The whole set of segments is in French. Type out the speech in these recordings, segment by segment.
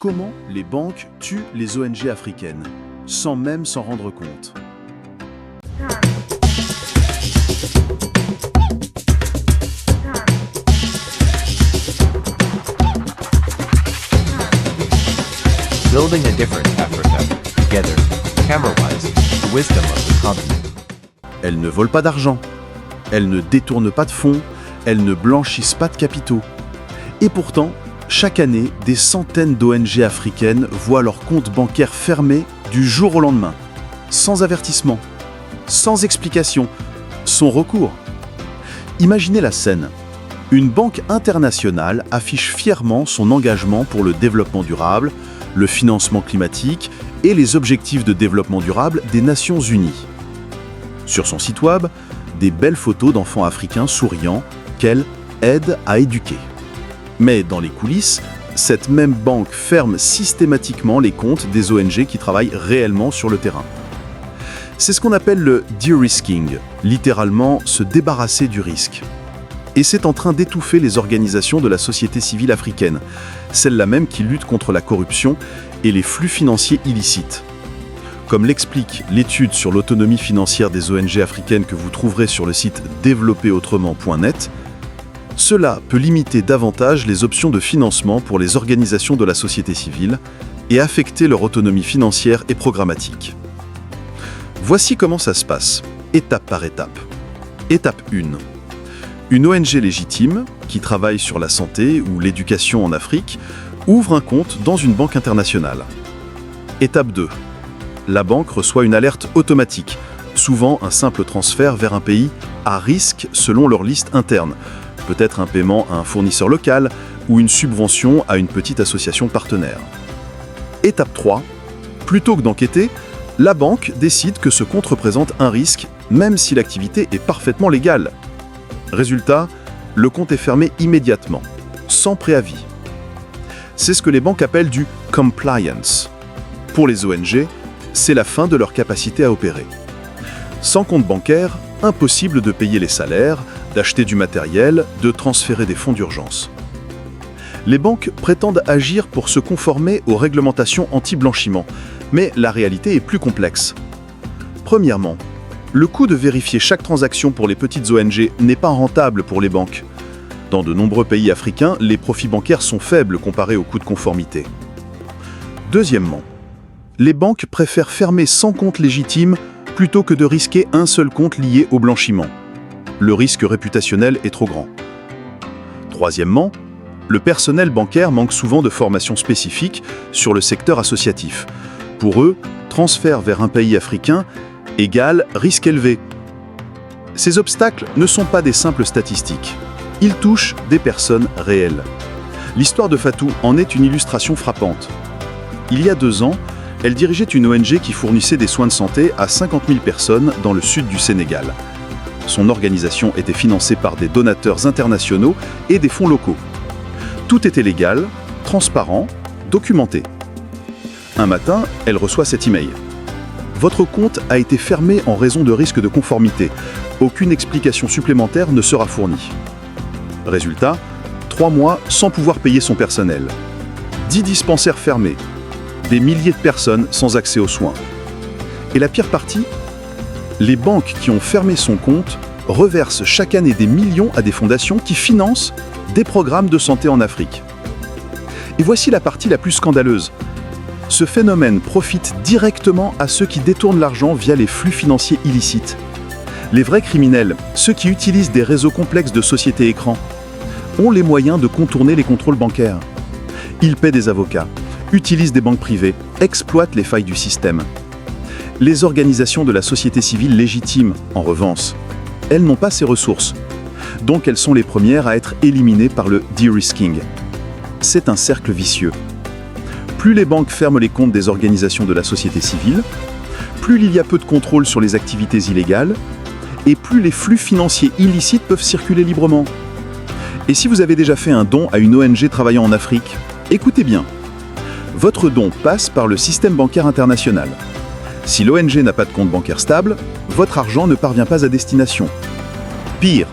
Comment les banques tuent les ONG africaines, sans même s'en rendre compte? Building a different Africa, together, camera-wise, the wisdom of the continent. Elles ne volent pas d'argent, elles ne détournent pas de fonds, elles ne blanchissent pas de capitaux. Et pourtant, chaque année, des centaines d'ONG africaines voient leurs comptes bancaires fermés du jour au lendemain, sans avertissement, sans explication, sans recours. Imaginez la scène. Une banque internationale affiche fièrement son engagement pour le développement durable, le financement climatique et les objectifs de développement durable des Nations Unies. Sur son site web, des belles photos d'enfants africains souriants qu'elle aide à éduquer. Mais dans les coulisses, cette même banque ferme systématiquement les comptes des ONG qui travaillent réellement sur le terrain. C'est ce qu'on appelle le de-risking, littéralement se débarrasser du risque. Et c'est en train d'étouffer les organisations de la société civile africaine, celles-là même qui luttent contre la corruption et les flux financiers illicites. Comme l'explique l'étude sur l'autonomie financière des ONG africaines que vous trouverez sur le site développerautrement.net, cela peut limiter davantage les options de financement pour les organisations de la société civile et affecter leur autonomie financière et programmatique. Voici comment ça se passe, étape par étape. Étape 1. Une ONG légitime, qui travaille sur la santé ou l'éducation en Afrique, ouvre un compte dans une banque internationale. Étape 2. La banque reçoit une alerte automatique, souvent un simple transfert vers un pays à risque selon leur liste interne, peut-être un paiement à un fournisseur local ou une subvention à une petite association partenaire. Étape 3. Plutôt que d'enquêter, la banque décide que ce compte représente un risque, même si l'activité est parfaitement légale. Résultat, le compte est fermé immédiatement, sans préavis. C'est ce que les banques appellent du compliance. Pour les ONG, c'est la fin de leur capacité à opérer. Sans compte bancaire, impossible de payer les salaires, d'acheter du matériel, de transférer des fonds d'urgence. Les banques prétendent agir pour se conformer aux réglementations anti-blanchiment, mais la réalité est plus complexe. Premièrement, le coût de vérifier chaque transaction pour les petites ONG n'est pas rentable pour les banques. Dans de nombreux pays africains, les profits bancaires sont faibles comparés au coût de conformité. Deuxièmement, les banques préfèrent fermer 100 comptes légitimes plutôt que de risquer un seul compte lié au blanchiment. Le risque réputationnel est trop grand. Troisièmement, le personnel bancaire manque souvent de formation spécifique sur le secteur associatif. Pour eux, transfert vers un pays africain égale risque élevé. Ces obstacles ne sont pas des simples statistiques. Ils touchent des personnes réelles. L'histoire de Fatou en est une illustration frappante. Il y a 2 ans, elle dirigeait une ONG qui fournissait des soins de santé à 50 000 personnes dans le sud du Sénégal. Son organisation était financée par des donateurs internationaux et des fonds locaux. Tout était légal, transparent, documenté. Un matin, elle reçoit cet email. Votre compte a été fermé en raison de risques de conformité. Aucune explication supplémentaire ne sera fournie. Résultat, 3 mois sans pouvoir payer son personnel. 10 dispensaires fermés. Des milliers de personnes sans accès aux soins. Et la pire partie, les banques qui ont fermé son compte reversent chaque année des millions à des fondations qui financent des programmes de santé en Afrique. Et voici la partie la plus scandaleuse. Ce phénomène profite directement à ceux qui détournent l'argent via les flux financiers illicites. Les vrais criminels, ceux qui utilisent des réseaux complexes de sociétés écrans, ont les moyens de contourner les contrôles bancaires. Ils paient des avocats, utilisent des banques privées, exploitent les failles du système. Les organisations de la société civile légitimes, en revanche, elles n'ont pas ces ressources. Donc elles sont les premières à être éliminées par le de-risking. C'est un cercle vicieux. Plus les banques ferment les comptes des organisations de la société civile, plus il y a peu de contrôle sur les activités illégales, et plus les flux financiers illicites peuvent circuler librement. Et si vous avez déjà fait un don à une ONG travaillant en Afrique, écoutez bien. Votre don passe par le système bancaire international. Si l'ONG n'a pas de compte bancaire stable, votre argent ne parvient pas à destination. Pire,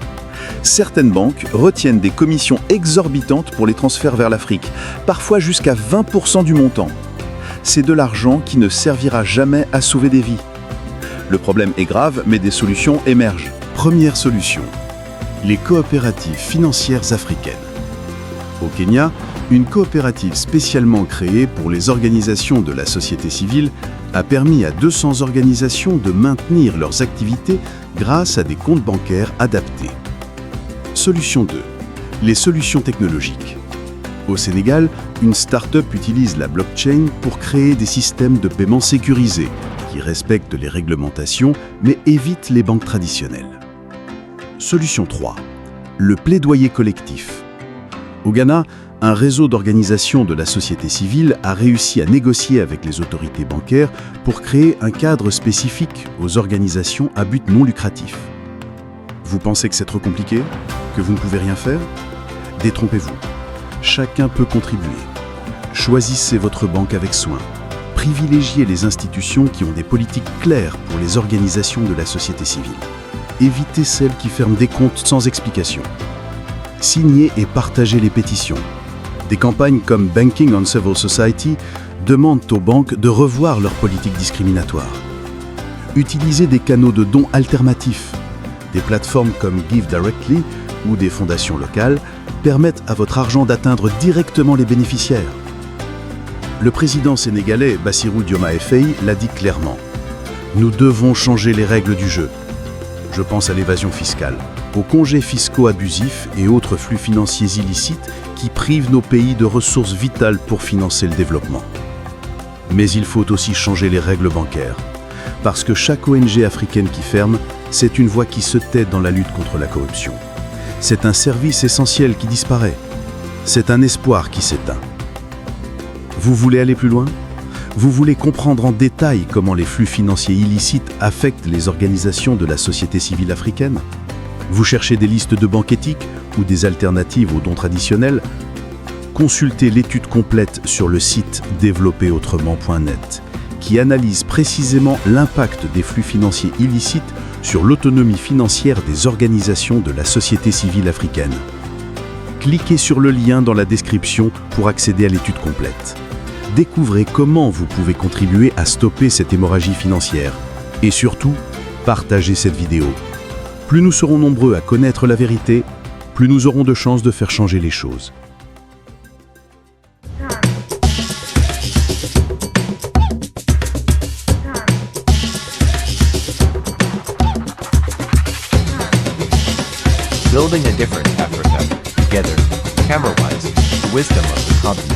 Certaines banques retiennent des commissions exorbitantes pour les transferts vers l'Afrique, parfois jusqu'à 20% du montant. C'est de l'argent qui ne servira jamais à sauver des vies. Le problème est grave, mais des solutions émergent. Première solution, les coopératives financières africaines. Au Kenya, une coopérative spécialement créée pour les organisations de la société civile a permis à 200 organisations de maintenir leurs activités grâce à des comptes bancaires adaptés. Solution 2. Les solutions technologiques. Au Sénégal, une start-up utilise la blockchain pour créer des systèmes de paiement sécurisés qui respectent les réglementations mais évitent les banques traditionnelles. Solution 3. Le plaidoyer collectif. Au Ghana, un réseau d'organisations de la société civile a réussi à négocier avec les autorités bancaires pour créer un cadre spécifique aux organisations à but non lucratif. Vous pensez que c'est trop compliqué? Que vous ne pouvez rien faire? Détrompez-vous. Chacun peut contribuer. Choisissez votre banque avec soin. Privilégiez les institutions qui ont des politiques claires pour les organisations de la société civile. Évitez celles qui ferment des comptes sans explication. Signez et partagez les pétitions. Des campagnes comme Banking on Civil Society demandent aux banques de revoir leurs politiques discriminatoires. Utilisez des canaux de dons alternatifs. Des plateformes comme Give Directly ou des fondations locales permettent à votre argent d'atteindre directement les bénéficiaires. Le président sénégalais Bassirou Diomaye Faye l'a dit clairement. Nous devons changer les règles du jeu. Je pense à l'évasion fiscale, aux congés fiscaux abusifs et autres flux financiers illicites qui privent nos pays de ressources vitales pour financer le développement. Mais il faut aussi changer les règles bancaires, parce que chaque ONG africaine qui ferme, c'est une voix qui se tait dans la lutte contre la corruption. C'est un service essentiel qui disparaît. C'est un espoir qui s'éteint. Vous voulez aller plus loin ? Vous voulez comprendre en détail comment les flux financiers illicites affectent les organisations de la société civile africaine ? Vous cherchez des listes de banques éthiques ou des alternatives aux dons traditionnels ? Consultez l'étude complète sur le site développerautrement.net qui analyse précisément l'impact des flux financiers illicites sur l'autonomie financière des organisations de la société civile africaine. Cliquez sur le lien dans la description pour accéder à l'étude complète. Découvrez comment vous pouvez contribuer à stopper cette hémorragie financière. Et surtout, partagez cette vidéo. Plus nous serons nombreux à connaître la vérité, plus nous aurons de chances de faire changer les choses. Building a different Africa, together, camera-wise, the wisdom of the continent.